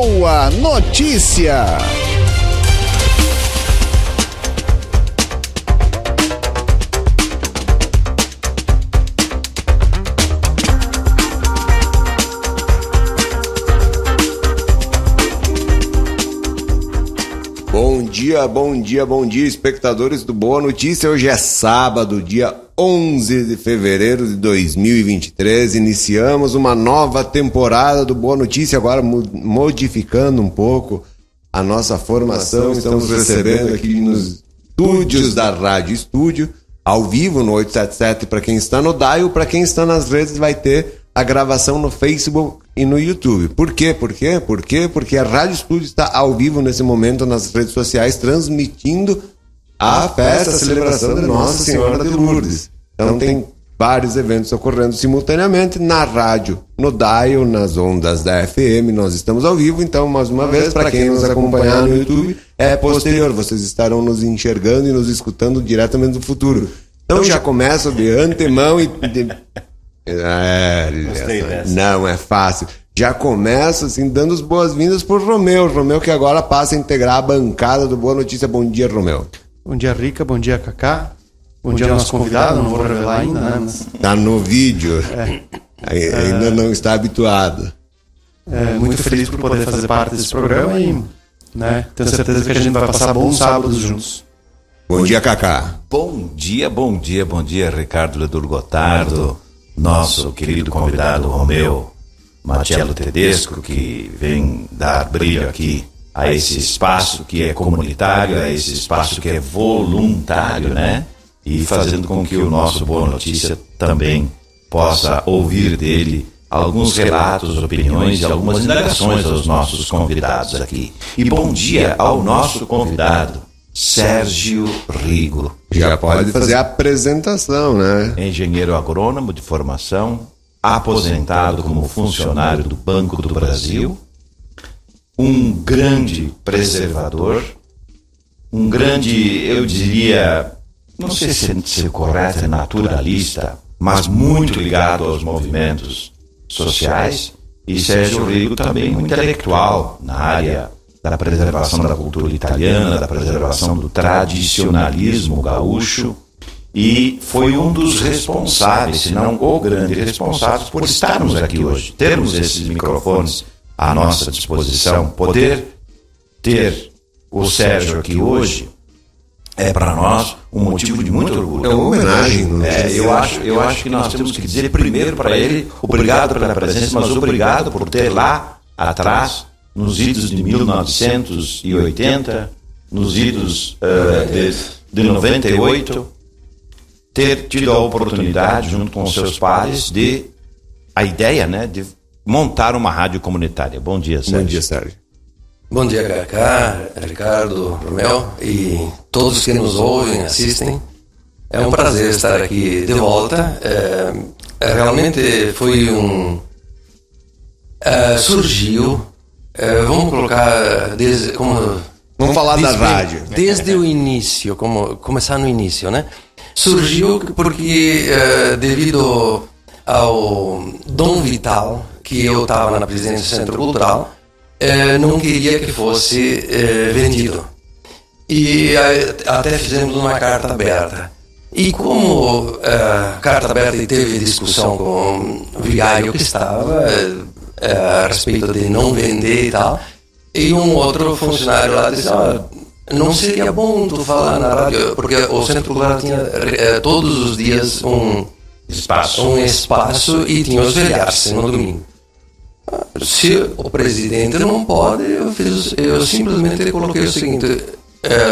Boa Notícia. Bom dia, espectadores do Boa Notícia. Hoje é sábado, dia 11 de fevereiro de 2023. Iniciamos uma nova temporada do Boa Notícia, agora modificando um pouco a nossa formação. Estamos recebendo aqui nos estúdios da Rádio Estúdio, ao vivo no 877 para quem está no dial, para quem está nas redes vai ter a gravação no Facebook e no YouTube. Por quê? Porque a Rádio Estúdio está ao vivo nesse momento nas redes sociais, transmitindo a festa, a celebração de Nossa Senhora de Lourdes. Então tem vários eventos ocorrendo simultaneamente na rádio, no dial, nas ondas da FM. Nós estamos ao vivo, então, mais uma vez, para quem nos acompanhar no YouTube, é posterior. Vocês estarão nos enxergando e nos escutando diretamente do futuro. Então já começo de antemão e... Não é fácil. Já começa assim dando as boas-vindas pro Romeu que agora passa a integrar a bancada do Boa Notícia. Bom dia, Romeu. Bom dia, Rica, bom dia, Cacá. Bom dia ao nosso convidado, não vou revelar ainda, né? Mas... Tá no vídeo. Ainda não está habituado. Muito feliz por poder fazer parte desse programa e, né, tenho certeza que a gente vai passar bons sábados juntos. Bom dia, Cacá. Bom dia, Ricardo Ledur Gotardo, nosso querido convidado Romeu Marcello Tedesco, que vem dar brilho aqui a esse espaço que é comunitário, a esse espaço que é voluntário, né? E fazendo com que o nosso Boa Notícia também possa ouvir dele alguns relatos, opiniões e algumas indagações aos nossos convidados aqui. E bom dia ao nosso convidado, Sérgio Rigo. Já pode fazer a apresentação, né? Engenheiro agrônomo de formação, aposentado como funcionário do Banco do Brasil, um grande preservador, um grande, eu diria, não sei se o correto é naturalista, mas muito ligado aos movimentos sociais, e Sérgio Rigo também um intelectual na área da preservação da cultura italiana, da preservação do tradicionalismo gaúcho, e foi um dos responsáveis, se não o grande responsável, por estarmos aqui hoje, termos esses microfones à nossa disposição. Poder ter o Sérgio aqui hoje é para nós um motivo de muito orgulho. É uma homenagem. Eu acho que nós temos que dizer primeiro para ele obrigado pela presença, mas obrigado por ter lá atrás, nos idos de 1980, nos idos de 98, ter tido a oportunidade, junto com os seus pares, a ideia, né, de montar uma rádio comunitária. Bom dia, Sérgio. Bom dia, Sérgio. Bom dia, Cacá, Ricardo, Romeu e todos que nos ouvem, assistem. É um prazer estar aqui de volta. Realmente foi surgiu, vamos colocar desde como... Vamos falar da rádio. Desde o início, começar no início, né? Surgiu porque devido ao Dom Vital, que eu estava na presidência do Centro Cultural, não queria que fosse vendido. E até fizemos uma carta aberta. E como carta aberta e teve discussão com o vigário que estava a respeito de não vender e tal, e um outro funcionário lá disse, não seria bom tu falar na rádio, porque o Centro Cultural tinha todos os dias um espaço e tinha os feriados no domingo. Se o presidente não pode, eu simplesmente coloquei o seguinte,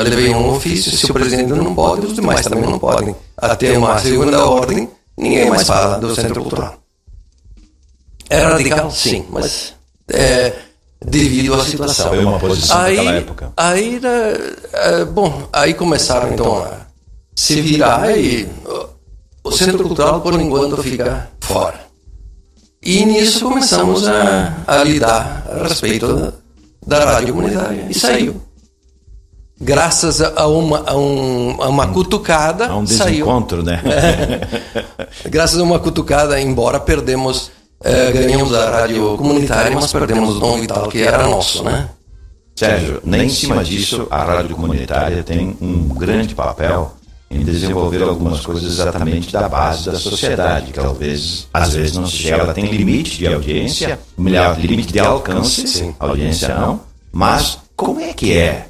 levei um ofício, se o presidente não pode, os demais também não podem. Até uma segunda ordem, ninguém mais fala do Centro Cultural. É radical, sim, mas devido à situação. Foi uma posição naquela época. Aí começaram então a se virar e o Centro Cultural por enquanto fica fora. E nisso começamos a lidar a respeito da rádio comunitária. E saiu. Graças a uma cutucada, a um desencontro, saiu. Né? Graças a uma cutucada, embora perdemos ganhamos a rádio comunitária, mas perdemos o Dom Vital, que era nosso, né? Sérgio, nem em cima disso, a rádio comunitária tem um grande papel em desenvolver algumas coisas exatamente da base da sociedade, que talvez, às vezes não se chega, ela tem limite de audiência, limite de alcance, Sim. audiência não, mas como é que é?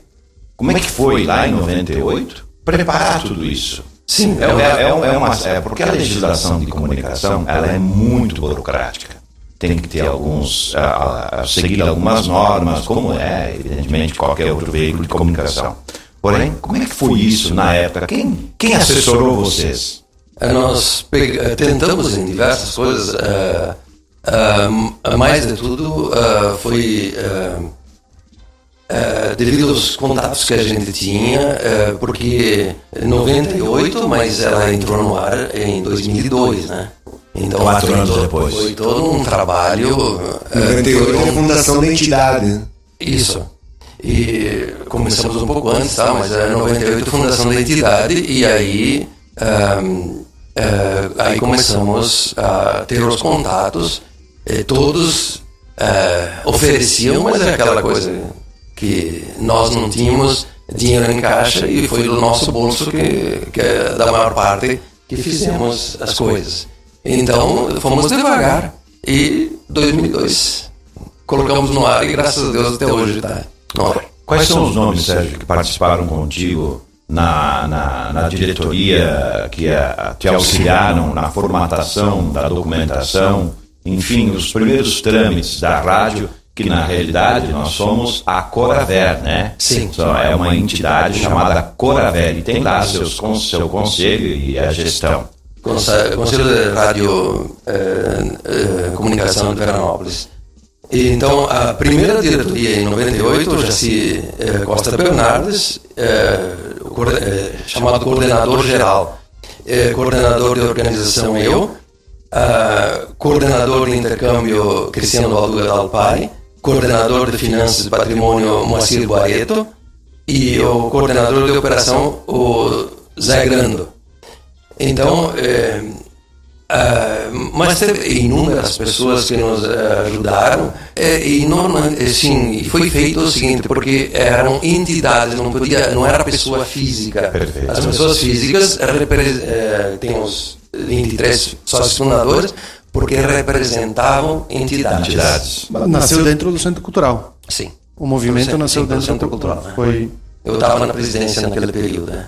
Como é que foi lá em 98 preparar tudo isso? Sim, Porque a legislação de comunicação ela é muito burocrática. Tem que ter seguir algumas normas, como é, evidentemente, qualquer outro veículo de comunicação. Porém, como é que foi isso na época? Quem assessorou vocês? Nós tentamos em diversas coisas, mais de tudo foi devido aos contatos que a gente tinha, porque em 98, mas ela entrou no ar em 2002, né? Então, 4 anos depois. Foi todo um trabalho. 98 é a fundação da entidade, né? Isso. E começamos um pouco antes, tá? Mas é 98 a fundação da entidade, e aí começamos a ter os contatos, todos ofereciam, mas é aquela coisa que nós não tínhamos dinheiro em caixa, e foi do nosso bolso que é da maior parte que fizemos as coisas. Então fomos devagar, e 2002 colocamos no ar, e graças a Deus até hoje está no ar. Quais são os nomes, Sérgio, que participaram contigo na diretoria, que te auxiliaram na formatação da documentação, enfim, os primeiros trâmites da rádio, que na realidade nós somos a Coraver, né? Sim. É uma entidade chamada Coraver, e tem lá seu conselho e a gestão. Conselho de Rádio Comunicação de Veranópolis. E então, a primeira diretoria em 98, o Jaci Costa Bernardes, chamado coordenador geral, coordenador de organização eu, coordenador de intercâmbio Cristiano Valduga Dalpai, coordenador de finanças e patrimônio Moacir Guareto, e o coordenador de operação o Zé Grando. Então, mas teve inúmeras pessoas que nos ajudaram, e foi feito o seguinte, porque eram entidades, não era pessoa física. Perfeito. As pessoas físicas temos 23 sócios fundadores, porque representavam entidades. Nasceu dentro do Centro Cultural. Sim. O movimento nasceu dentro do Centro Cultural. Né? Foi... Eu estava na presidência naquele período, né?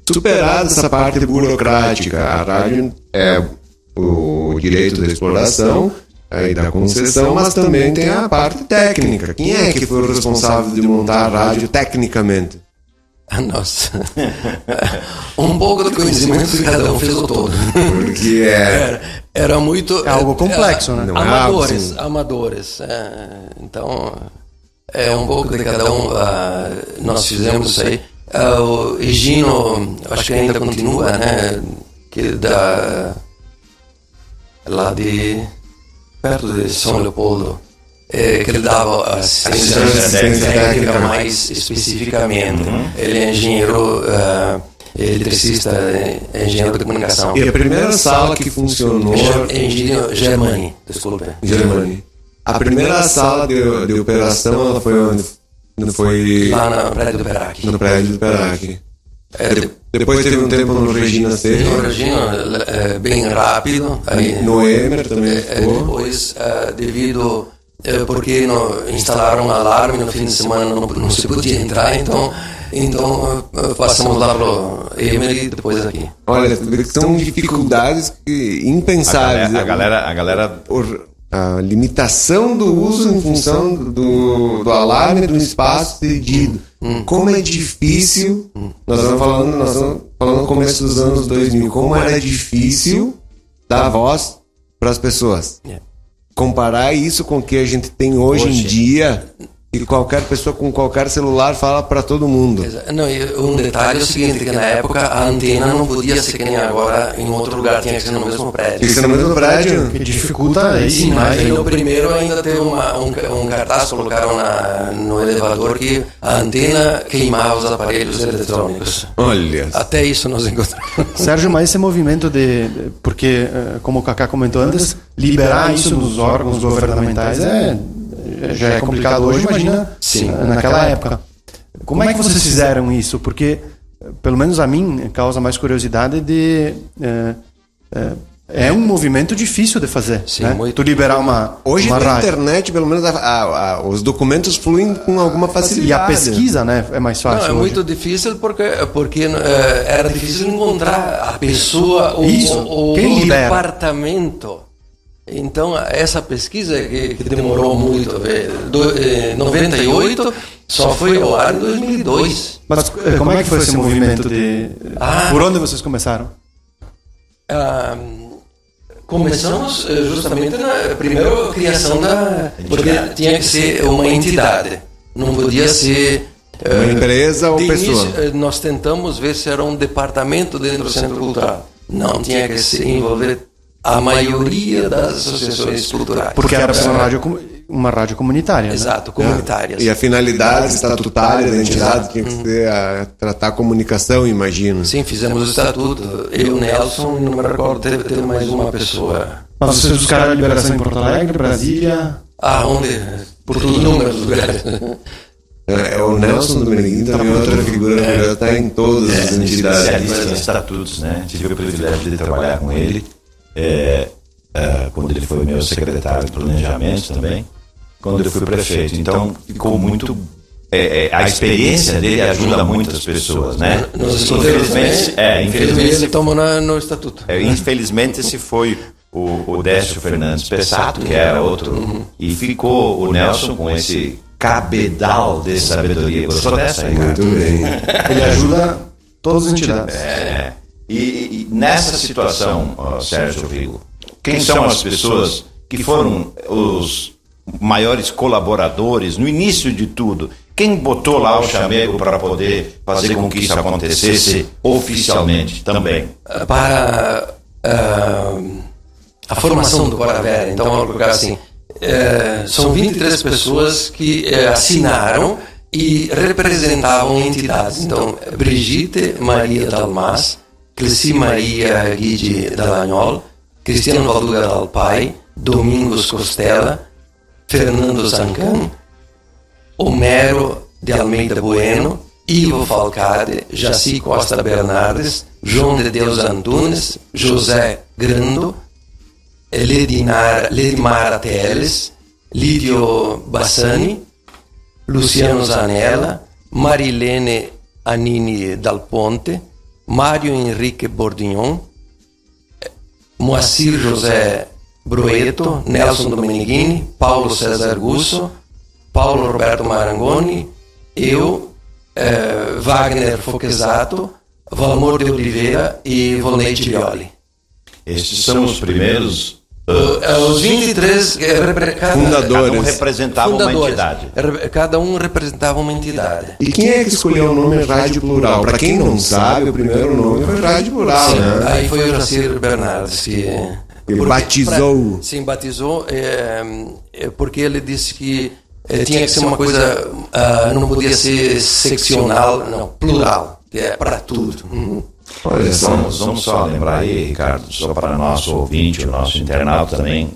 Superada essa parte burocrática, a rádio é o direito da exploração e da concessão, mas também tem a parte técnica. Quem é que foi o responsável de montar a rádio tecnicamente? Nossa, um pouco de conhecimento de cada um fez o todo. Porque era muito... É algo complexo, né? Não é algo assim. Amadores. Então, um pouco de cada um. Nós fizemos isso aí. O Egino, acho que ainda continua, né? Que lá perto de São Leopoldo. Que ele dava assistência técnica mais especificamente. Ele é engenheiro, eletricista, engenheiro de comunicação. E a primeira sala que funcionou... Engenheiro Germani, desculpe. Germani. A primeira sala de operação, ela foi onde? Foi... Lá no prédio do Perac. No prédio do Perac. Depois teve um tempo no Regina C. No Regina, bem rápido. Aí, no Emer também ficou. Depois, devido... porque instalaram um alarme no fim de semana, não se podia entrar, então passamos lá pro Emer e depois aqui. Olha, são dificuldades impensáveis. A galera a limitação do uso em função do alarme do espaço cedido. Como é difícil, nós estamos falando no começo dos anos 2000, como era difícil dar voz para as pessoas. Comparar isso com o que a gente tem hoje em dia, E qualquer pessoa com qualquer celular fala para todo mundo. Não, e um detalhe é o seguinte, que na época a antena não podia ser que nem agora em outro lugar, tinha que ser no mesmo prédio. Tem que ser no mesmo prédio? Que dificulta aí Sim, mais. mas no primeiro ainda teve um cartaz, colocaram no elevador que a antena queimava os aparelhos eletrônicos. Olha. Até isso nós encontramos. Sérgio, mas esse movimento porque, como o Kaká comentou antes, liberar isso nos órgãos governamentais já é complicado hoje, imagina naquela época. Como é que vocês fizeram isso? Porque, pelo menos a mim, causa mais curiosidade é um movimento difícil de fazer. Sim, né? muito. Tu liberar uma Hoje uma na rádio. internet, pelo menos os documentos fluem com alguma facilidade. E a pesquisa, né, é mais Não, fácil é hoje. muito difícil porque era difícil encontrar a pessoa ou Quem o libera? departamento. Então, essa pesquisa que demorou muito, 98, só foi ao ar em 2002. Mas como é que foi esse movimento de... Por onde vocês começaram? Começamos justamente na primeira criação porque tinha que ser uma entidade, não podia ser Uma empresa ou de pessoa? início, nós tentamos ver se era um departamento dentro do Centro Cultural. Não, tinha que se envolver a maioria das associações culturais. Porque era uma rádio comunitária. Exato, comunitárias. E a finalidade estatutária da entidade tinha que ser tratar a comunicação, imagino. Sim, fizemos o estatuto. Eu, Nelson, não me recordo, teve mais uma pessoa. Mas vocês buscaram a liberação em Porto Alegre, Brasília? Onde? Por inúmeros lugares. O Nelson Dominguinho também é outra figura que está em todas as entidades. Especialista em estatutos, né? Tive o privilégio de trabalhar com ele, quando ele foi meu secretário de planejamento também, quando eu fui prefeito. Então, ficou muito... a experiência dele ajuda muitas pessoas, né? Infelizmente ele tomou no estatuto. Infelizmente esse foi o Décio Fernandes Pessato, que era outro, e ficou o Nelson com esse cabedal de sabedoria. Gostou dessa, Ricardo? Muito bem. Ele ajuda todas as entidades. E nessa situação, Sérgio Vigo, quem são as pessoas que foram os maiores colaboradores no início de tudo? Quem botou lá o chamego para poder fazer com que isso acontecesse oficialmente também? Para a formação do Coravera, então vamos colocar assim, são 23 pessoas que assinaram e representavam entidades. Então, Brigitte Maria Dalmas, Cleci Maria Guidi Dalagnol, Cristiano Valduga Dalpai, Domingos Costela, Fernando Zancan, Homero de Almeida Bueno, Ivo Falcade, Jaci Costa Bernardes, João de Deus Antunes, José Grando, Ledimar Teles, Lídio Bassani, Luciano Zanella, Marilene Anini Dal Ponte, Mário Henrique Bordignon, Moacir José Brueto, Nelson Domenicini, Paulo César Gusso, Paulo Roberto Marangoni, eu, Wagner Fochesato, Valmor de Oliveira e Volney Tiglioli. Esses são os primeiros Os 23 fundadores. Cada um representava uma entidade. Cada um representava uma entidade. E quem é que escolheu o nome Rádio Plural? Para quem não sabe, o primeiro nome foi Rádio Plural, Sim, né? aí foi o Jacir Bernardes que Ele batizou. Sim, batizou, porque ele disse que tinha que ser uma coisa, não podia ser seccional, não, plural, que é para tudo. Olha só. Vamos só lembrar aí, Ricardo, só para nosso ouvinte, o nosso internauta também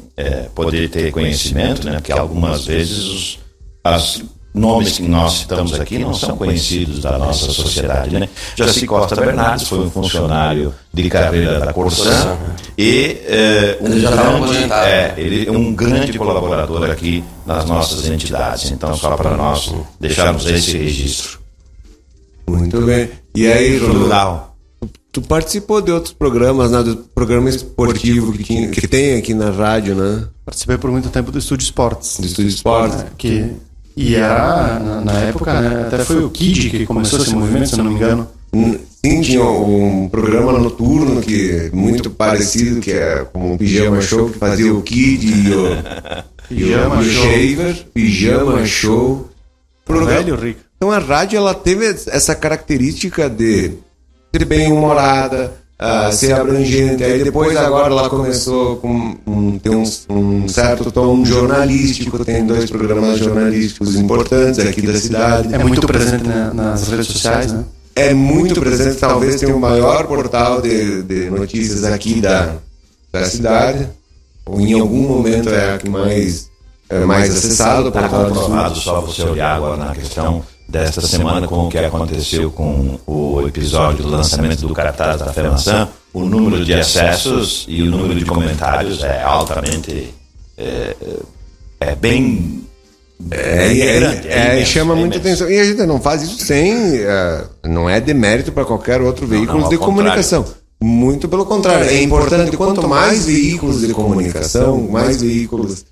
poder ter conhecimento, né? Porque algumas vezes os nomes que nós citamos aqui não são conhecidos da nossa sociedade, né? Jaci Costa Bernardes foi um funcionário de carreira da Corsã e ele é um grande colaborador aqui nas nossas entidades. Então, só para nós deixarmos esse registro. Muito bem. E aí, Plural. Tu participou de outros programas, né? Do programa esportivo que tem aqui na rádio, né? Participei por muito tempo do Estúdio Esportes. Do Estúdio Esportes. E era, na época, né, até foi o Kid que começou esse movimento, se eu não me engano. Sim, tinha um programa noturno que muito parecido, que é como um Pijama Show, que fazia o Kid e o Pijama Show. Shaver, Pijama Show. Velho rico. Então a rádio ela teve essa característica de ser bem humorada, ser abrangente. Aí depois agora ela começou ter um certo tom jornalístico, tem 2 programas jornalísticos importantes aqui da cidade. É muito presente nas redes sociais, né? É muito presente, talvez tenha o maior portal de notícias aqui da cidade, ou em algum momento é a que mais acessado. Está comprovado, só você olhar agora na questão desta semana com o que aconteceu com o episódio do lançamento do cartaz da FEMAÇã, o número de acessos e o número de comentários é altamente bem grande, chama muita atenção. E a gente não faz isso sem não é demérito para qualquer outro veículo de comunicação. Muito pelo contrário, é importante. Quanto mais veículos de comunicação, mais veículos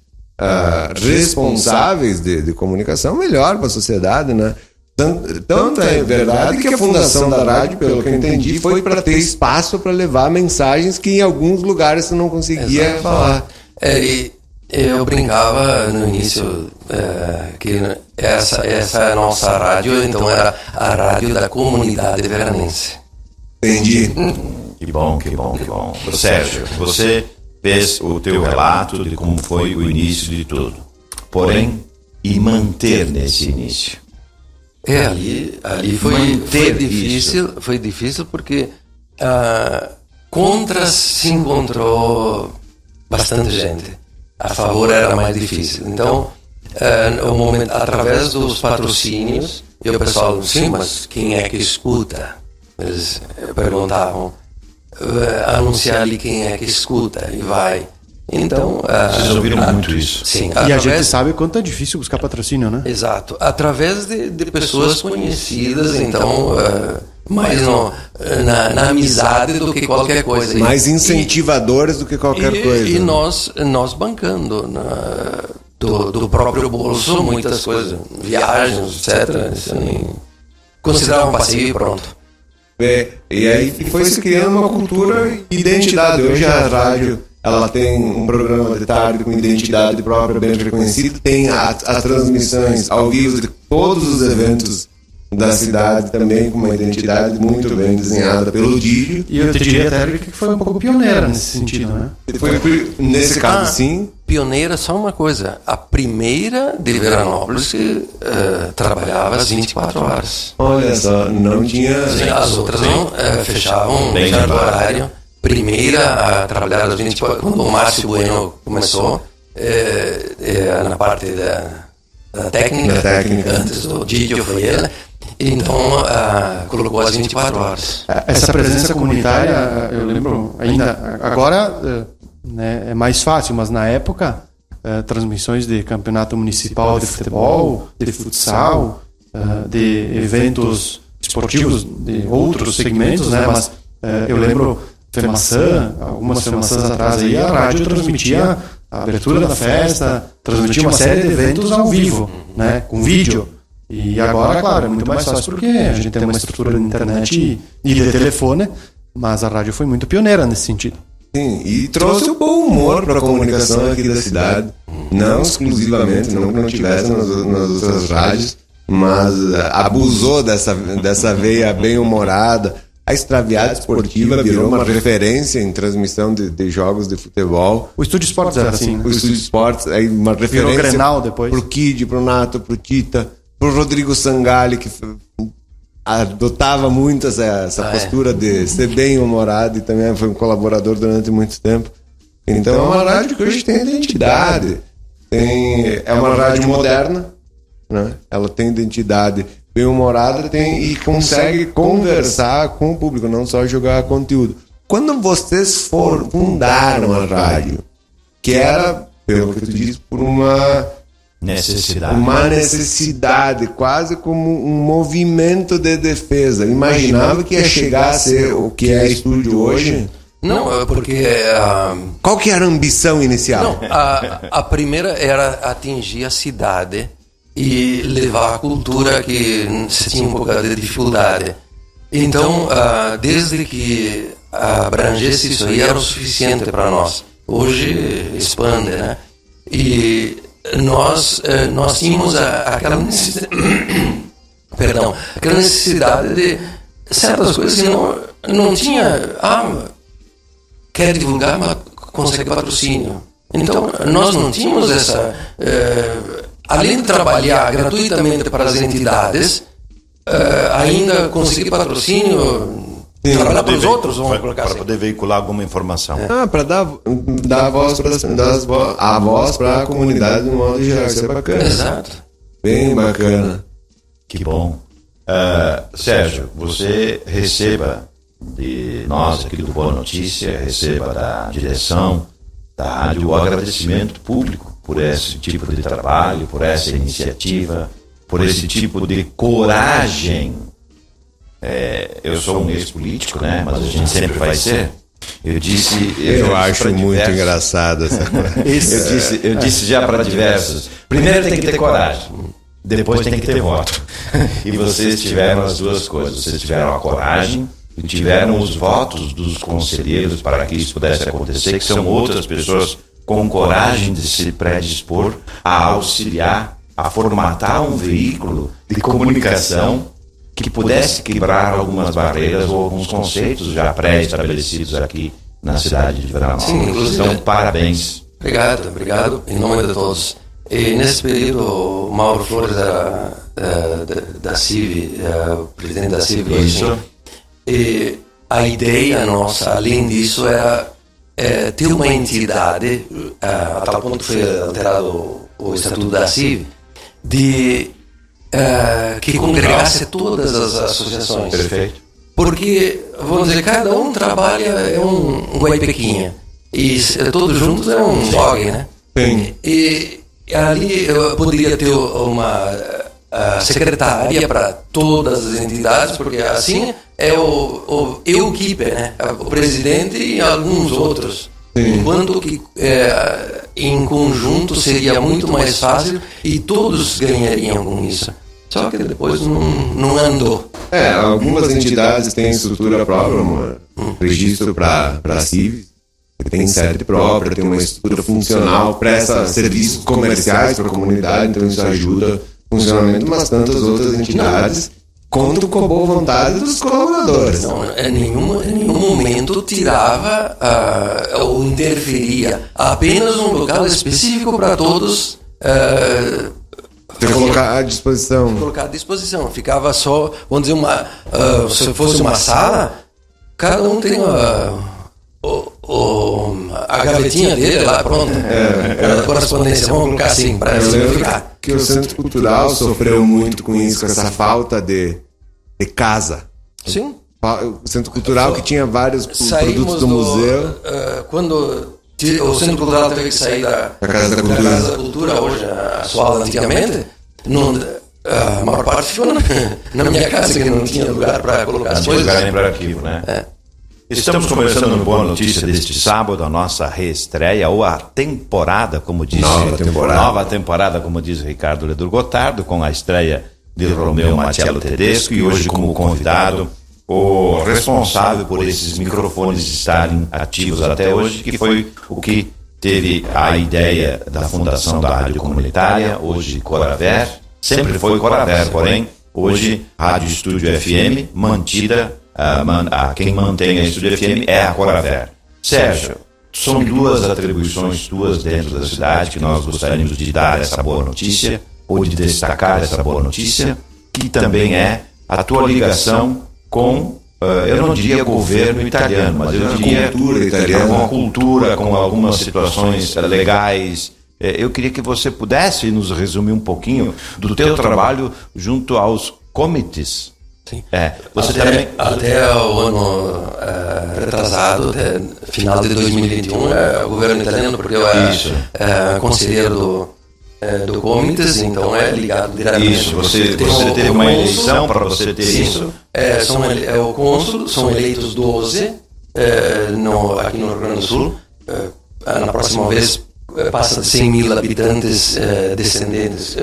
responsáveis de comunicação, melhor para a sociedade, né? Tanto é verdade que a fundação da rádio, pelo que eu entendi, foi para ter espaço para levar mensagens que em alguns lugares você não conseguia falar. Eu brincava no início que essa é a nossa rádio, então era a rádio da comunidade veranense. Entendi. Que bom. Sérgio, você fez o teu relato de como foi o início de tudo. Porém, e manter nesse início? Ali foi difícil porque contra se encontrou bastante gente. A favor era mais difícil. Então, o momento, através dos patrocínios, e o pessoal, sim, mas quem é que escuta? Eles perguntavam, anunciar ali quem é que escuta e vai. Então, vocês ouviram muito isso. Sim, e a gente sabe quanto é difícil buscar patrocínio, né? Exato. Através de pessoas conhecidas, então, mais na amizade do que qualquer coisa. Mais incentivadores do que qualquer coisa. E nós bancando do próprio bolso muitas coisas, viagens, etc. Considerar um passeio e pronto. E aí foi se criando uma cultura e identidade. Hoje a rádio ela tem um programa de tarde com identidade própria, bem reconhecido, tem as transmissões ao vivo de todos os eventos da cidade, também com uma identidade muito bem desenhada pelo Dídio. E eu te diria até que foi um pouco pioneira nesse sentido, né? Foi, nesse caso, sim. Pioneira, só uma coisa, a primeira de Veranópolis que trabalhava às 24 horas. Olha só, não tinha... As outras não fechavam o horário. Primeira a trabalhar às 24 horas, quando o Márcio Bueno começou, na parte da técnica, antes do Dídio foi ele, então colocou às 24 horas. Essa presença comunitária, eu lembro ainda, agora né, é mais fácil, mas na época, transmissões de campeonato municipal de futebol, de futsal, de eventos esportivos de outros segmentos, né, mas eu lembro FEMAÇã, algumas FEMAÇãs atrás aí, a rádio transmitia a abertura da festa, transmitia uma série de eventos ao vivo, né, com vídeo. E agora, claro, é muito mais fácil porque a gente tem uma estrutura de internet e de telefone, mas a rádio foi muito pioneira nesse sentido. Sim, e trouxe o bom humor para a comunicação aqui da cidade, não exclusivamente, não que não tivesse nas outras rádios, mas abusou dessa veia bem humorada. A Extraviada Esportiva virou uma referência em transmissão de jogos de futebol. O Estúdio Esportes era assim, né? O Estúdio Esportes é uma referência. Virou Grenal depois. Pro Kid, pro Nato, pro Tita, pro Rodrigo Sangalli, que adotava muito essa postura de ser bem humorado e também foi um colaborador durante muito tempo. Então é uma rádio que hoje tem identidade. É uma rádio moderna, né? Ela tem identidade bem humorada e consegue conversar com o público, não só jogar conteúdo. Quando vocês fundaram a rádio, que era, pelo que tu disse, por uma necessidade, quase como um movimento de defesa, imaginava que ia chegar a ser o que é estúdio hoje? Não, porque... Qual que era a ambição inicial? Não, a primeira era atingir a cidade e levar a cultura que se tinha um pouco de dificuldade. Então, desde que abrangesse isso aí, era o suficiente para nós. Hoje expande, né? E nós tínhamos aquela necessidade, aquela necessidade de certas coisas que não tinha. Quer divulgar, mas consegue patrocínio. Então, nós não tínhamos essa. Além de trabalhar gratuitamente para as entidades, ainda conseguir patrocínio. Trabalhar para os outros, vamos colocar assim. Para poder veicular alguma informação. Para dar a voz para a comunidade de modo geral. Isso é bacana. Exato. Bem bacana. Que bom. Sérgio, você receba de nós aqui do Boa Notícia, receba da direção da rádio o agradecimento público por esse tipo de trabalho, por essa iniciativa, por esse tipo de coragem. Eu sou um ex-político, né? Mas a gente sempre vai ser. Eu acho muito engraçado essa coisa. Eu disse já para diversos. Primeiro tem que ter coragem, depois tem que ter voto. E vocês tiveram as duas coisas. Vocês tiveram a coragem e tiveram os votos dos conselheiros para que isso pudesse acontecer, que são outras pessoas com coragem de se predispor a auxiliar, a formatar um veículo de comunicação que pudesse quebrar algumas barreiras ou alguns conceitos já pré-estabelecidos aqui na cidade de Veranópolis. Então, parabéns. Obrigado, em nome de todos. E nesse período, o Mauro Flores era da CIV, o presidente da CIV. Isso. E a ideia nossa, além disso, era ter uma entidade, a tal ponto que foi alterado o Estatuto da CIV, que congregasse todas as associações. Perfeito. Porque, vamos dizer, cada um trabalha, é um guaipequinha. E todos juntos é um dog, né? Sim. E ali eu poderia ter uma secretária para todas as entidades, porque assim é o keeper, né? O presidente e alguns outros. Sim. Enquanto que em conjunto seria muito mais fácil e todos ganhariam com isso. Só que depois não andou. Algumas entidades têm estrutura própria, registro para CIV, tem sede própria, tem uma estrutura funcional, presta serviços comerciais para a comunidade, então isso ajuda o funcionamento, mas tantas outras entidades contam com a boa vontade dos colaboradores. Não, em nenhum momento tirava ou interferia. Apenas um local específico para todos. Colocar à disposição. Ficava só, vamos dizer, se fosse uma sala, cada um tem a gavetinha dele lá pronta. A correspondência, vamos colocar assim, para simplificar. Que o Centro Cultural sofreu muito com isso, com essa falta de casa. Sim. O Centro Cultural que tinha vários produtos do museu. Quando o Centro Cultural teve que sair da Casa da Cultura, hoje atual antigamente, a maior parte ficou na minha casa, que não tinha lugar para colocar as coisas. Lugar nem para arquivo, né? Estamos começando no Boa Notícia deste sábado, a nossa reestreia, ou a temporada, como diz nova temporada, como diz Ricardo Ledor Gotardo, com a estreia de Romeu Matiello Tedesco, e hoje como convidado o responsável por esses microfones estarem ativos até hoje, que foi o que teve a ideia da fundação da Rádio Comunitária, hoje Coraver, sempre foi Coraver, porém, hoje Rádio Estúdio FM, mantida, quem mantém a Estúdio FM é a Coraver. Sérgio, são duas atribuições tuas dentro da cidade que nós gostaríamos de dar essa boa notícia, ou de destacar essa boa notícia, que também é a tua ligação com, eu não diria governo italiano, mas eu diria cultura italiana, com a cultura, com algumas situações legais. Eu queria que você pudesse nos resumir um pouquinho do teu trabalho junto aos comitês. Sim. Você também... Até o ano retrasado, até final de 2021, o governo italiano, porque eu era conselheiro do comitês, então é ligado diretamente. Isso, você teve uma eleição para você ter isso? O cônsul, são eleitos 12 aqui no Rio Grande do Sul. Na próxima vez passa de 100 mil habitantes descendentes,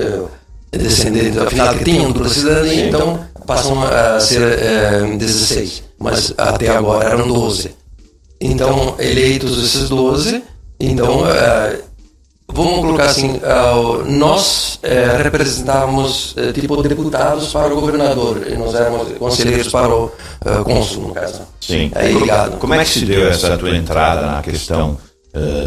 afinal que tenham dupla cidadania, então passam a ser 16, mas até agora eram 12. Então, eleitos esses 12, então vamos colocar assim, nós representávamos tipo deputados para o governador e nós éramos conselheiros para o cônsul, no caso. Sim. Aí, ligado. Como é que se deu essa tua entrada na questão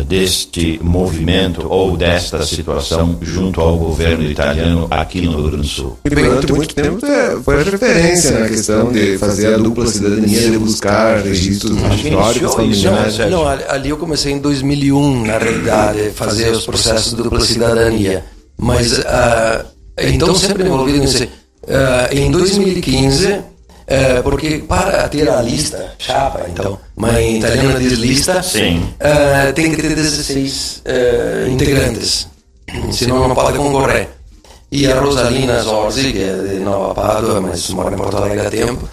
deste movimento ou desta situação junto ao governo italiano aqui no Rio Grande do Sul? E durante muito tempo foi a referência na questão de fazer a dupla cidadania, de buscar registros históricos familiares. Não, ali eu comecei em 2001, na realidade, fazer os processos de dupla cidadania. Mas, então, sempre envolvido nisso. Em 2015, porque para ter a lista, chapa, então, mas em italiano diz lista, tem que ter 16 integrantes, senão não pode concorrer. E a Rosalina Zorzi, que é de Nova Pádua, mas mora em Porto Alegre há tempo,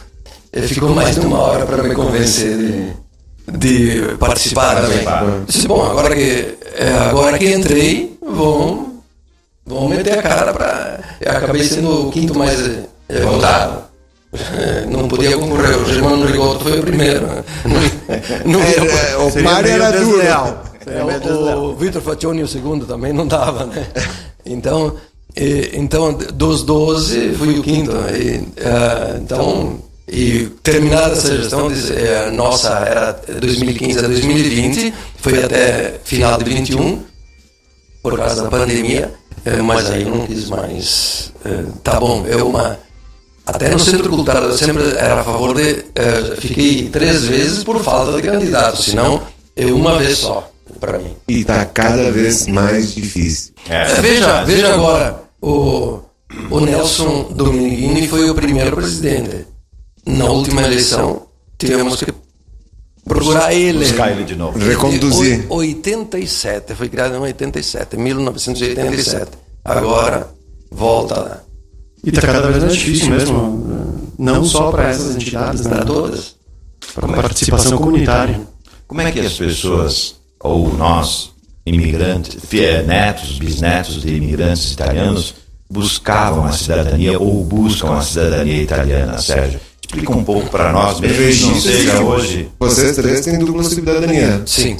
ficou mais de uma hora para me convencer de participar também. Disse, bom, agora que entrei, vão meter a cara para... Eu acabei sendo o quinto mais votado. Não podia concorrer, o Germano Rigotto foi o primeiro. O Mário era duro. O Vitor Faccioni o segundo também não dava, né? Então dos 12 fui o quinto. E terminada essa gestão, nossa, era 2015 a 2020, foi até final de 21, por causa da pandemia, mas aí eu não quis mais. Tá bom, até no Centro Cultural eu sempre era a favor de... fiquei 3 vezes por falta de candidato, senão uma vez só, para mim. E está cada vez mais difícil. Veja agora, o Nelson Dominguini foi o primeiro presidente. Na última eleição, tivemos que procurar ele. Buscar ele de novo. Reconduzir. 87, foi criado em 1987. Agora, volta lá. E está cada vez mais difícil mesmo, não só para essas entidades, para todas. Para a participação comunitária. Como é que as pessoas, ou nós, imigrantes, netos, bisnetos de imigrantes italianos, buscavam a cidadania ou buscam a cidadania italiana, Sérgio? Explica um pouco para nós, mesmo que não seja hoje. Vocês 3 têm dupla cidadania. Sim.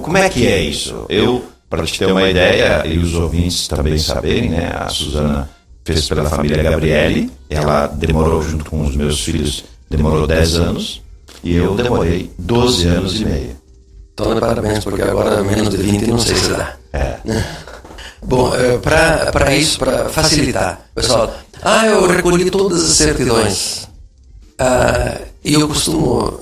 Como é que é isso? Para te ter uma ideia, e os ouvintes também saberem, né? A Suzana fez pela família Gabrielli, ela demorou, junto com os meus filhos, demorou 10 anos, e eu demorei 12 anos e meio. Então, parabéns, porque agora menos de 20 não sei se dá. Bom, para isso, para facilitar, pessoal, eu recolhi todas as certidões. E eu costumo,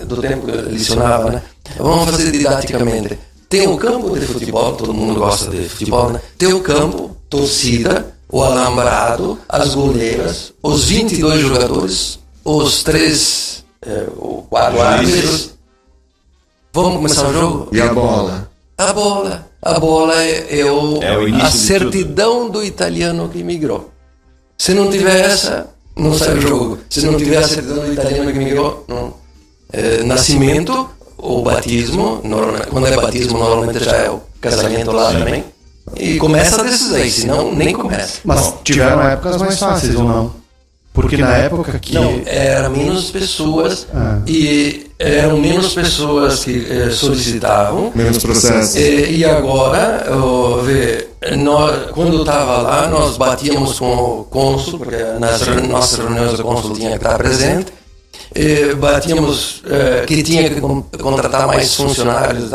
do tempo que eu lecionava, né? Vamos fazer didaticamente. Tem o campo de futebol, todo mundo gosta de futebol, né? Tem o campo, torcida, o alambrado, as goleiras, os 22 jogadores, os 4 árbitros. Vamos começar o jogo? E a bola? A bola é a certidão do italiano que migrou. Se não tiver essa, não sai o jogo. Se não tiver a certidão do italiano que migrou, não. Nascimento ou batismo, quando é batismo normalmente já é o casamento lá também. E começa desses aí, senão nem começa. Mas tiveram épocas mais fáceis ou não? Porque na época que... Não, eram menos pessoas e eram menos pessoas que solicitavam. Menos processos. E agora, quando eu estava lá, nós batíamos com o cônsul, porque nas nossas reuniões o cônsul tinha que estar presente. Batíamos que tinha que contratar mais funcionários,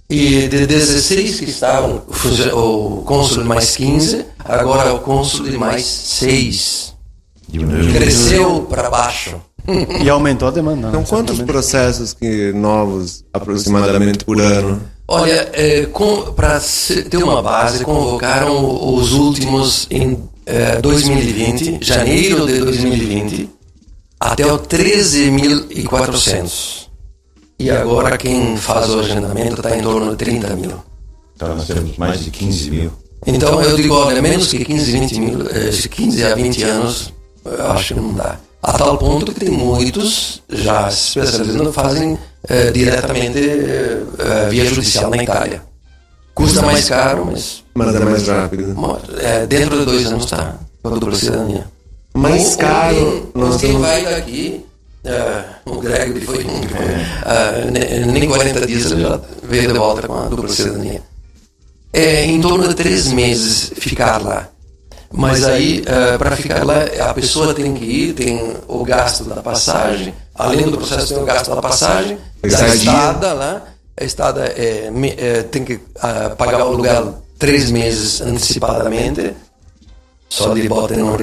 e de 16 que estavam, o cônsul de mais 15, agora o cônsul de mais 6. Cresceu para baixo. E aumentou a demanda. Então, quantos processos novos, aproximadamente, por ano? Olha, para ter uma base, convocaram os últimos em 2020, janeiro de 2020, até o 13.400. E agora quem faz o agendamento está em torno de 30 mil. Então nós temos mais de 15 mil. Então eu digo, olha, menos que 15 a 20 anos, eu acho que não dá. A tal ponto que tem muitos já se especializando, fazem diretamente via judicial na Itália. Custa mais caro, mas é mais rápido. Dentro de 2 anos está com a dupla cidadania. Mais caro. Quem vai daqui o Greg ele foi nem 40 dias ele já veio de volta com a dupla cidadania. É em torno de 3 meses ficar lá. Mas aí, para ficar lá, a pessoa tem que ir, tem o gasto da passagem, além do processo tem o gasto da passagem, da estada lá, a estada tem que pagar o aluguel 3 meses antecipadamente, só de bota não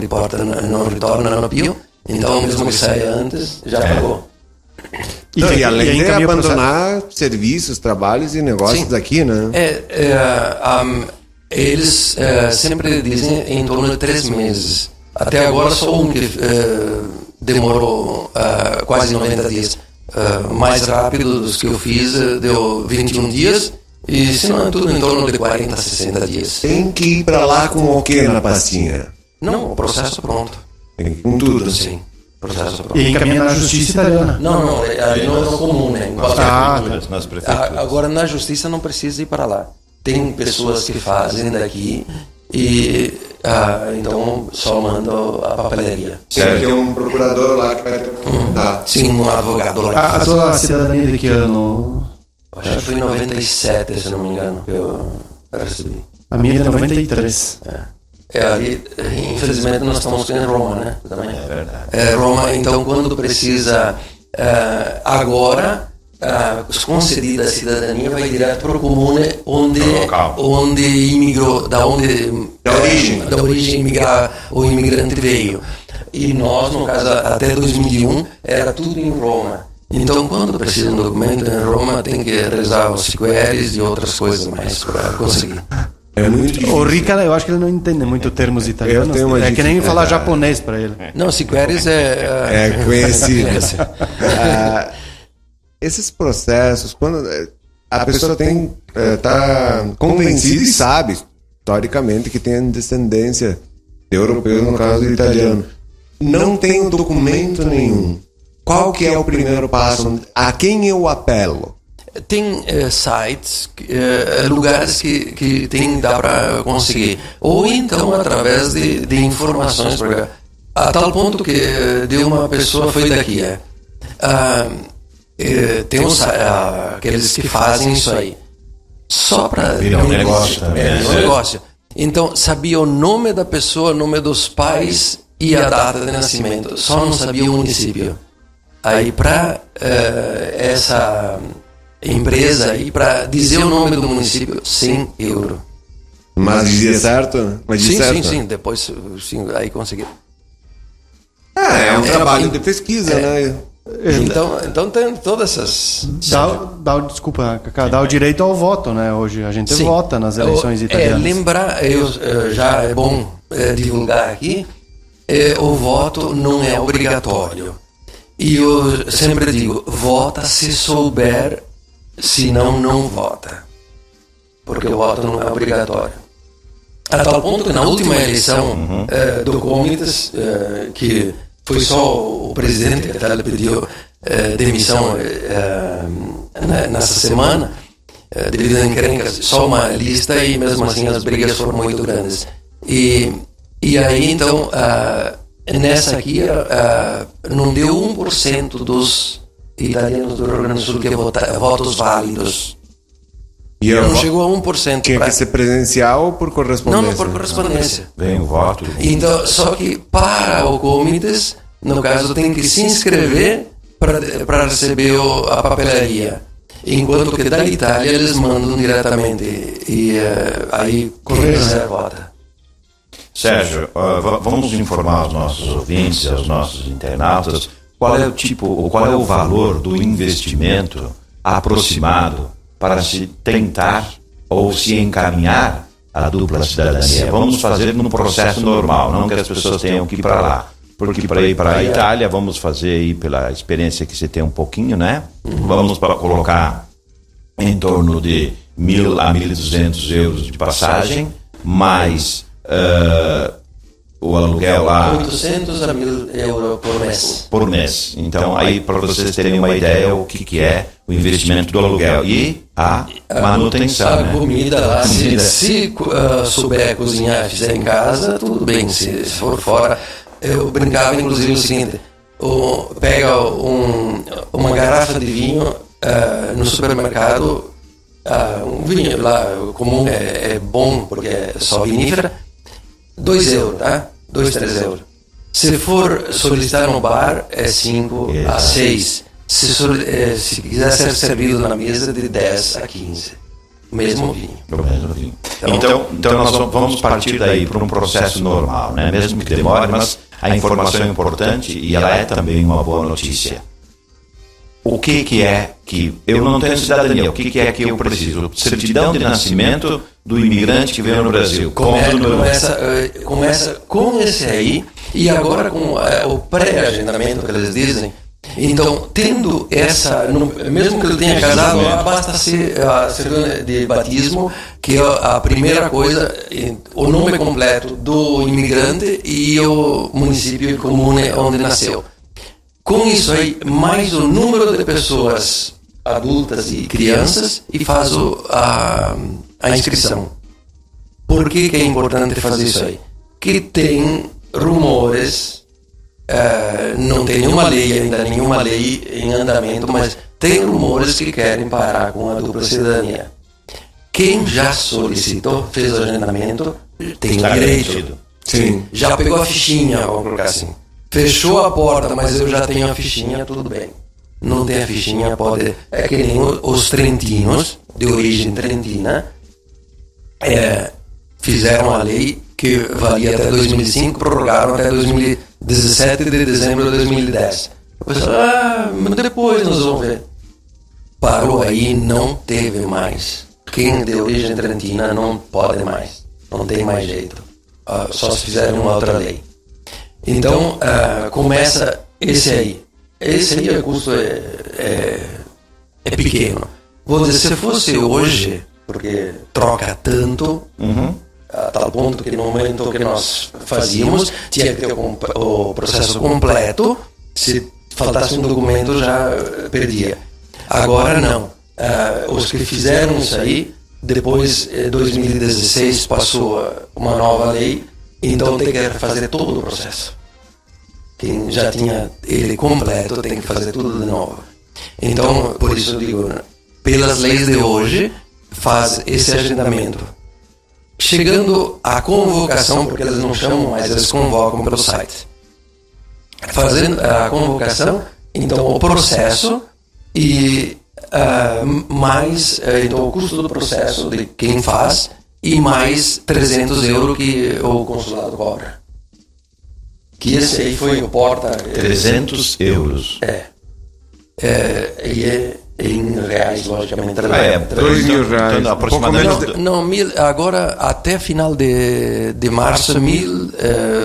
retorna no pio, então mesmo que saia antes, já pagou. E além de abandonar serviços, trabalhos e negócios daqui, né? Eles sempre dizem em torno de 3 meses. Até agora só um que demorou quase 90 dias. Mais rápido dos que eu fiz deu 21 dias. E se não é tudo em torno de 40 a 60 dias. Tem que ir para lá com o que na pastinha? Não, o processo pronto. Tem que ir com tudo? Sim, processo pronto. E encaminha na justiça italiana? Não é comum, né? Nas prefeituras. Agora na justiça não precisa ir para lá. Tem pessoas que fazem daqui e então só mandam a papelaria. Tem um procurador lá que vai ter que Sim, um advogado lá. A tua cidadania de que ano? Acho que foi em 97, se não me engano, que eu recebi. A minha é de 93. Ali, infelizmente nós estamos em Roma, né? Também. É verdade. Roma, então quando precisa agora concedida a cidadania vai direto para o comune onde imigrou, da origem o imigrante veio. E nós, no caso, até 2001, era tudo em Roma. Então, quando precisa de um documento em Roma, tem que rezar os siqueres e outras coisas mais para conseguir. É muito difícil. O Rica, eu acho que ele não entende muito termos italianos. É que nem falar japonês para ele. Não, siqueres é conhecido. Esses processos, quando a pessoa está convencida e sabe, historicamente, que tem descendência de europeu, no caso do italiano, não tem documento nenhum. Qual que é o primeiro passo? A quem eu apelo? Tem sites, lugares que dá para conseguir. Ou então através de informações. A tal ponto que de uma pessoa foi daqui. Tem aqueles que fazem isso aí. Só para... Virar um negócio também. Um negócio. Então, sabia o nome da pessoa, o nome dos pais e a data de nascimento. Só não sabia o município. Aí, para essa empresa, aí para dizer o nome do município, 100 euros. Mas dizia certo? Sim. Depois, sim, aí consegui. É um trabalho de pesquisa, né? Então tem todas essas... Desculpa, Cacá, dá o direito ao voto, né? Hoje a gente vota nas eleições italianas. Lembrar, já é bom divulgar aqui, o voto não é obrigatório. E eu sempre digo, vota se souber, senão não vota. Porque o voto não é obrigatório. A tal ponto que na última eleição do Comites, que foi só o presidente que até pediu demissão nessa semana, devido a encrencas, só uma lista e mesmo assim as brigas foram muito grandes. E aí então, nessa aqui, não deu 1% dos italianos do Rio Grande do Sul que votos válidos. E não chegou a 1%. Tinha que ser presencial ou por correspondência? Não, por correspondência. Vem o voto. Então, só que para o Comites, no caso, tem que se inscrever para receber a papelaria. Enquanto que da Itália eles mandam diretamente. E aí correia vota. Sérgio, vamos informar os nossos ouvintes, aos nossos internautas, qual é o valor do investimento aproximado para se tentar ou se encaminhar a dupla cidadania. Vamos fazer num processo normal, não que as pessoas tenham que ir para lá. Porque para ir para a Itália, vamos fazer aí pela experiência que você tem um pouquinho, né? Vamos colocar em torno de 1.000 a 1.200 euros de passagem, mais o aluguel lá... 800 a 1.000 euros por mês. Por mês. Então, aí para vocês terem uma ideia o que é o investimento do aluguel e a manutenção. A comida lá, se souber cozinhar e fizer em casa, tudo bem. Se for fora, eu brincava inclusive o seguinte: pega uma garrafa de vinho no supermercado, um vinho lá comum é bom porque é só vinífera, 2 euros, tá? 2, 3 euros. Se for solicitar no bar, é 5 a 6. Se quiser ser servido na mesa, de 10 a 15. O mesmo vinho. Então nós vamos partir daí para um processo normal, né? Mesmo que demore, mas a informação é importante e ela é também uma boa notícia. O que é que eu não tenho cidadania? O que é que eu preciso? Certidão de nascimento do imigrante que veio no Brasil. Começa com esse aí, e agora com o pré-agendamento que eles dizem. Então, tendo essa, mesmo que ele tenha casado, basta ser a certidão de batismo, que é a primeira coisa, o nome completo do imigrante e o município comune onde nasceu. Com isso aí, mais o número de pessoas adultas e crianças, e faz a inscrição. Por que é importante fazer isso aí? Que tem rumores, não tem nenhuma lei em andamento, mas tem rumores que querem parar com a dupla cidadania. Quem já solicitou, fez o agendamento, tem o direito. Sim. Já pegou a fichinha, vamos colocar assim. Fechou a porta, mas eu já tenho a fichinha, tudo bem. Não tem a fichinha, pode... É que nem os trentinos, de origem trentina, fizeram a lei que valia até 2005, prorrogaram até 2017 de dezembro de 2010. O pessoal, mas depois nós vamos ver. Parou aí, não teve mais. Quem de origem trentina não pode mais. Não tem mais jeito. Só se fizerem uma outra lei. Então, começa esse aí. Esse aí, o custo é pequeno. Vou dizer, se fosse hoje, porque troca tanto, a tal ponto que no momento que nós fazíamos, tinha que ter o processo completo. Se faltasse um documento, já perdia. Agora não. Os que fizeram isso aí, depois, em 2016, passou uma nova lei. Então tem que fazer todo o processo. Quem já tinha ele completo tem que fazer tudo de novo. Então, por isso eu digo, pelas leis de hoje, faz esse agendamento. Chegando à convocação, porque eles não chamam, mas eles convocam pelo site. Fazendo a convocação, então o processo e mais então, o custo do processo de quem faz, e mais 300 euros que o consulado cobra. Que esse aí foi o porta... 300 euros. E é em reais, logicamente. 2 mil reais. Então, aproximadamente... Não, agora até final de março, eu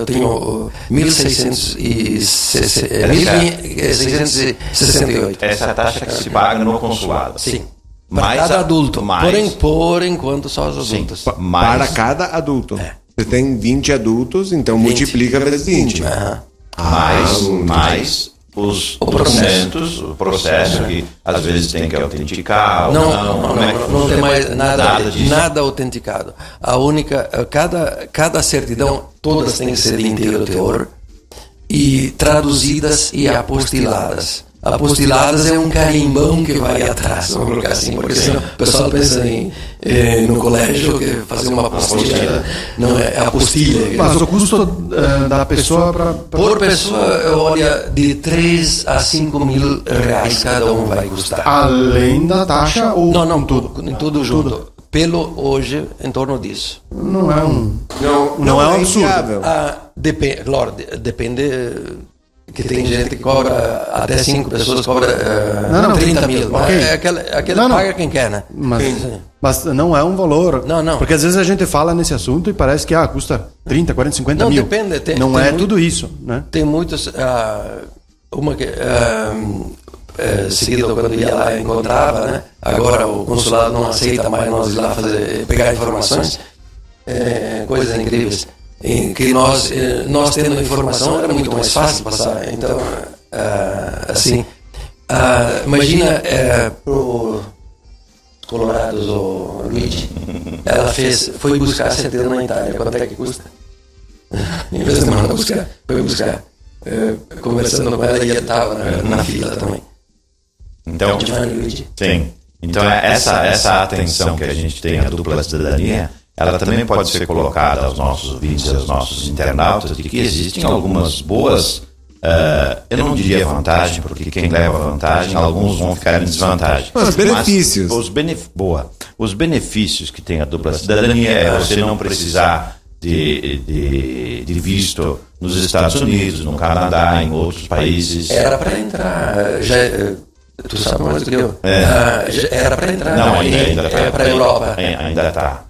tenho 1.668. Essa é a taxa que se paga no consulado. Sim. Para cada adulto. Por enquanto, só os adultos. Para cada adulto. Você tem 20 adultos, então 20. Multiplica vezes 20. Mais os documentos, o processo que às vezes tem que autenticar. Não tem mais nada autenticado. A única, cada certidão, todas têm que ser de inteiro teor e traduzidas e apostiladas. Apostiladas é um carimbão que vai atrás, vamos colocar assim, porque senão o pessoal pensa no colégio que fazer uma apostilha, não é apostilha. Mas o custo da pessoa por pessoa, olha, de 3 a 5 mil reais cada um vai custar. Além da taxa ou não, tudo junto. Pelo hoje, em torno disso. Não é um absurdo. Depende. Que tem gente que cobra, até 5 pessoas cobra 30 mil. Okay. Aquela paga quem quer, né? Mas não é um valor. Não. Porque às vezes a gente fala nesse assunto e parece que custa 30, 40, 50 mil. Depende. Não é tudo isso, né? Tem muitos... uma que... seguido, quando eu ia lá, eu encontrava, né? Agora o consulado não aceita mais nós ir lá pegar informações. Coisas incríveis. Em que nós tendo informação era muito mais fácil passar. Então, assim, imagina os colorados, o Luigi, ela foi buscar certeza na Itália. Quanto é que custa? Em vez de mandar buscar, foi buscar. conversando com ela e ele estava na fila também. Então, sim. Então, essa atenção que a gente tem à dupla cidadania, ela também pode ser colocada aos nossos ouvintes e aos nossos internautas de que existem algumas boas, eu não diria vantagem, porque quem leva vantagem, alguns vão ficar em desvantagem. Os benefícios. Os benefícios que tem a dupla cidadania é você não precisar de visto nos Estados Unidos, no Canadá, em outros países. Era para entrar, tu sabe mais do que eu. Era para entrar. Não, ainda está. Para a Europa. Ainda está.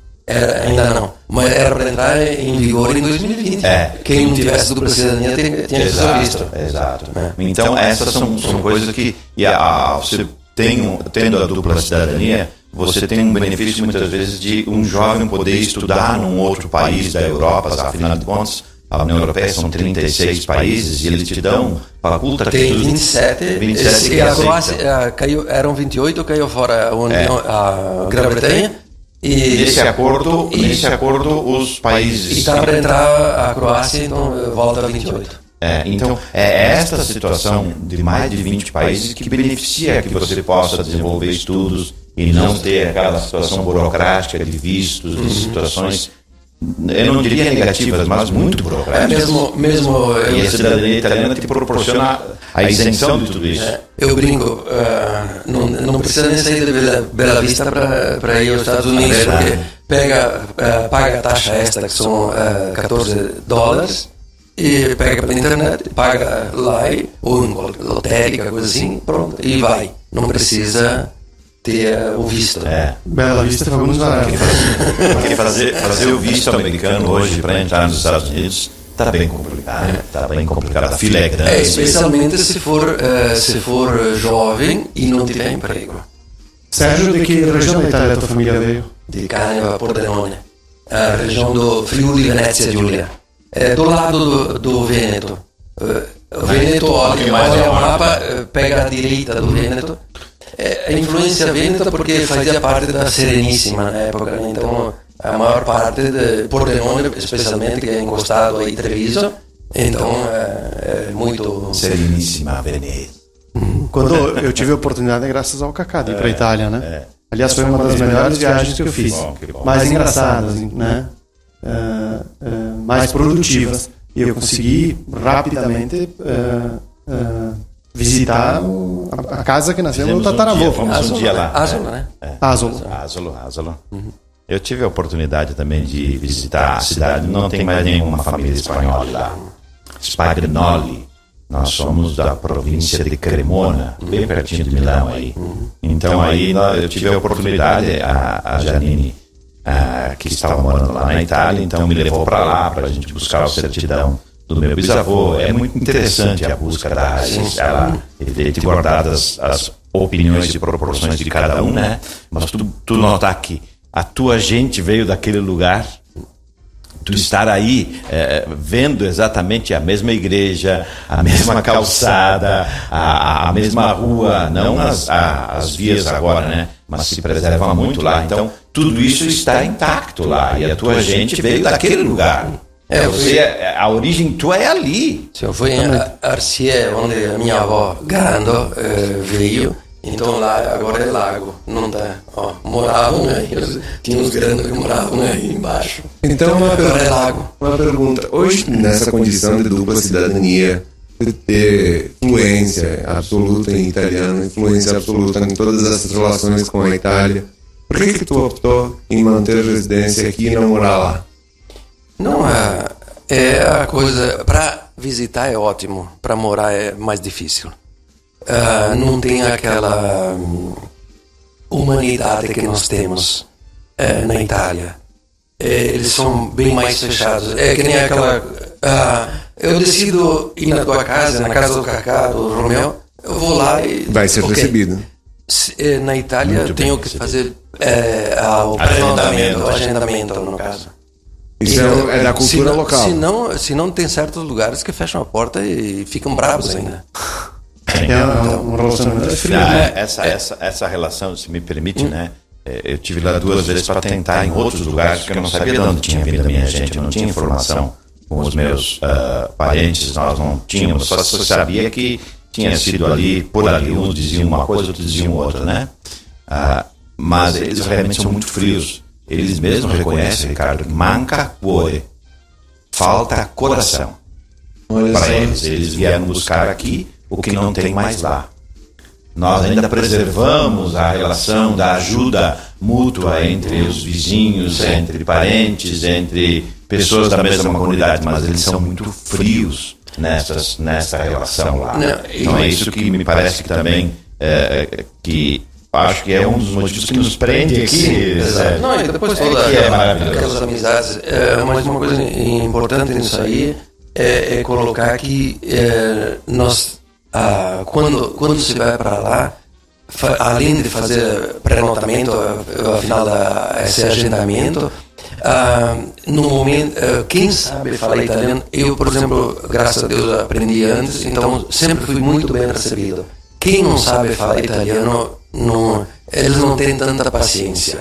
Ainda não, mas era para entrar em vigor em 2020. Quem não tivesse dupla cidadania tinha que ser visto. Exato. Então essas são coisas que você tendo a dupla cidadania, você tem um benefício muitas vezes de um jovem poder estudar num outro país da Europa. Afinal de contas, a União Europeia são 36 países e eles te dão, faculta que tem 27 a Croácia eram 28, caiu fora a Grã-Bretanha. E nesse acordo, os países... E está para entrar a Croácia, então volta a 28. Então, é esta situação de mais de 20 países que beneficia que você possa desenvolver estudos e não ter aquela situação burocrática de vistos, de situações, eu não diria negativas, mas muito burocráticas. E a cidadania italiana te proporciona a isenção de tudo isso. Eu brinco, não precisa nem sair da Bela Vista para ir aos Estados Unidos, porque paga a taxa extra, que são $14, e pega pela internet, paga lá, ou em lotérica, coisa assim, pronto, e vai. Não precisa ter o visto. Bela Vista foi muito barato. Porque fazer o visto americano hoje para entrar nos Estados Unidos está bem complicado. A fila é grande. Especialmente se for jovem e não tiver emprego. Sérgio, de que região da Itália a tua família veio? De Caneva, Pordenone, a região do Friuli Venezia Giulia. Do lado do Vêneto. O Vêneto, olha o mapa, pega a direita do Vêneto. A influência vêneta porque fazia parte da Sereníssima na época, né? Então a maior parte de Pordenone, especialmente, que é encostado aí Treviso, então é muito... Sereníssima Veneza. Quando eu tive a oportunidade, graças ao Kaká, de ir para a Itália, né? Aliás, foi uma das melhores viagens que eu fiz. Que bom. Mais engraçadas, né? Mais produtivas. E eu consegui rapidamente visitar a casa que nasceu no tataravô. Fomos um dia lá. Asolo, né? Asolo. Eu tive a oportunidade também de visitar a cidade. Não tem mais nenhuma família espanhola lá. Spagnoli. Nós somos da província de Cremona, bem pertinho de Milão aí. Então aí eu tive a oportunidade, a Janine, que estava morando lá na Itália, então me levou para lá para a gente buscar a certidão do meu bisavô. É muito interessante a busca da raiz, ela de guardar as opiniões e proporções de cada um, né? Mas tu notar que a tua gente veio daquele lugar, tu estar aí vendo exatamente a mesma igreja, a mesma calçada, a mesma rua, não as vias agora, né? Mas se preserva muito lá. Então, tudo isso está intacto lá. E a tua gente veio daquele lugar. A origem tua é ali. Eu fui em Arcier, onde a minha avó Grando veio. Então lá agora é lago, não tá. Moravam aí, tinha uns grandes que moravam aí embaixo. Então agora é lago. Uma pergunta, hoje nessa condição de dupla cidadania, de ter influência absoluta em italiano, influência absoluta em todas essas relações com a Itália, por que tu optou em manter residência aqui e não morar lá? Não, é a coisa, para visitar é ótimo, para morar é mais difícil. Não tem aquela humanidade que nós temos na Itália. Eles são bem mais fechados. É que nem aquela... eu decido ir na tua casa, na casa do Kaká, do Romeu, eu vou lá e... Vai ser recebido. Na Itália eu tenho que fazer o agendamento, no caso. Isso é da cultura local. Se não tem certos lugares que fecham a porta e ficam bravos ainda. Um relacionamento frio. Essa relação, se me permite, né? Eu tive lá 2 vezes para tentar em outros lugares, porque eu não sabia de onde tinha vindo a minha gente, eu não tinha informação com os meus parentes, nós não tínhamos, só sabia que tinha sido ali, por ali, uns diziam uma coisa, outros diziam outra, né? Mas eles realmente são muito frios. Eles mesmos reconhecem, Ricardo, manca cuore, falta coração. Para eles vieram buscar aqui o que não tem mais lá. Nós ainda preservamos a relação da ajuda mútua entre os vizinhos, entre parentes, entre pessoas da mesma comunidade, mas eles são muito frios nessa relação lá. Então é isso que me parece que também que acho que é um dos motivos que nos prende aqui. Não, e depois toda aquelas amizades. Mas uma coisa importante nisso aí é colocar que nós, quando se vai para lá, além de fazer pré-notamento, afinal esse agendamento, no momento, quem sabe falar italiano, eu, por exemplo, graças a Deus aprendi antes, então sempre fui muito bem recebido. Quem não sabe falar italiano, eles não têm tanta paciência.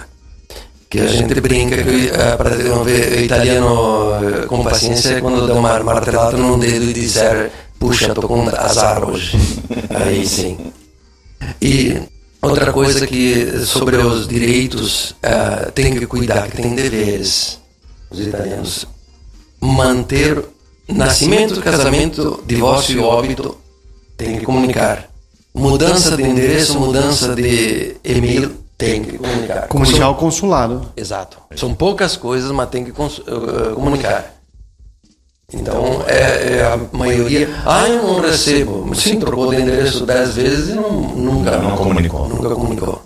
Que a gente brinca que para ver italiano com paciência é quando dá uma martelada no dedo e dizer, puxa, tô com azar hoje. Aí sim. E outra coisa que sobre os direitos tem que cuidar, que tem deveres, os italianos. Manter nascimento, casamento, divórcio e óbito, tem que comunicar. Mudança de endereço, mudança de e-mail, tem que comunicar. Comunicar ao consulado. Exato. São poucas coisas, mas tem que comunicar. Então, a maioria... eu não recebo. Sim, trocou de endereço 10 vezes e nunca comunicou.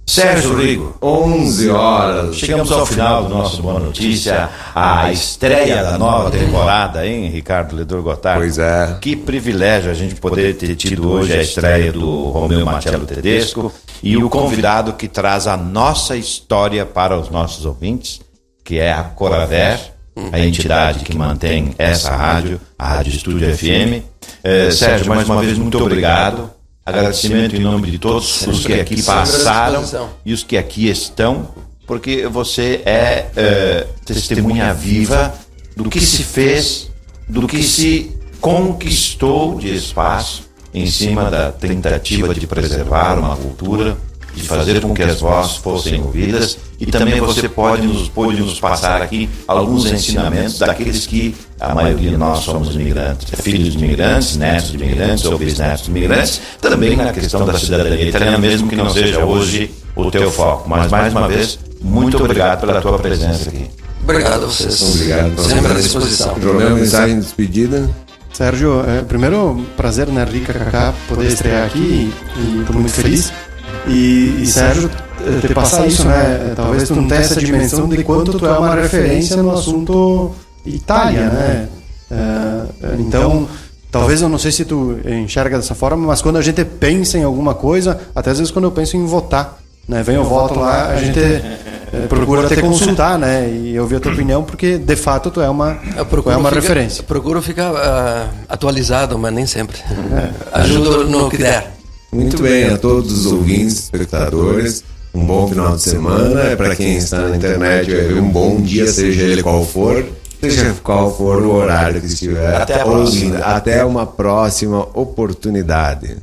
Sérgio Rigo, 11 horas. Chegamos ao final do nosso Boa Notícia, a estreia da nova temporada, hein, Ricardo Ledor Gotardo? Pois é. Que privilégio a gente poder ter tido hoje a estreia do Romeu Marcello Tedesco e o convidado que traz a nossa história para os nossos ouvintes, que é a Coraver, a entidade que mantém essa rádio, a Rádio Estúdio FM. Sérgio, mais uma vez, muito obrigado. Agradecimento em nome de todos os que aqui passaram e os que aqui estão, porque você é testemunha viva do que se fez, do que se conquistou de espaço em cima da tentativa de preservar uma cultura, de fazer com que as vozes fossem ouvidas, e também você pôde nos passar aqui alguns ensinamentos daqueles que a maioria de nós somos imigrantes, filhos de imigrantes, netos de imigrantes ou bisnetos de imigrantes, também na questão da cidadania italiana, mesmo que não seja hoje o teu foco. Mas mais uma vez, muito obrigado pela tua presença aqui. Obrigado a vocês. Obrigado. Sempre à disposição. Romeu, mensagem de despedida. Sérgio, primeiro, prazer, né, Rica, Cacá, poder estrear aqui e estou muito feliz. E Sérgio, te passar isso, né? Talvez tu não tenha essa dimensão de quanto tu é uma referência no assunto Itália, né? Então, talvez eu não sei se tu enxerga dessa forma, mas quando a gente pensa em alguma coisa, até às vezes quando eu penso em votar, né? Vem o voto lá, a gente procura te consultar, né? E ouvir a tua opinião, porque de fato tu é uma referência. Procuro ficar atualizado, mas nem sempre. Ajudo no que der. Muito bem, a todos os ouvintes, espectadores, um bom final de semana. Para quem está na internet, um bom dia, seja ele qual for o horário que estiver ouvindo. Até uma próxima oportunidade.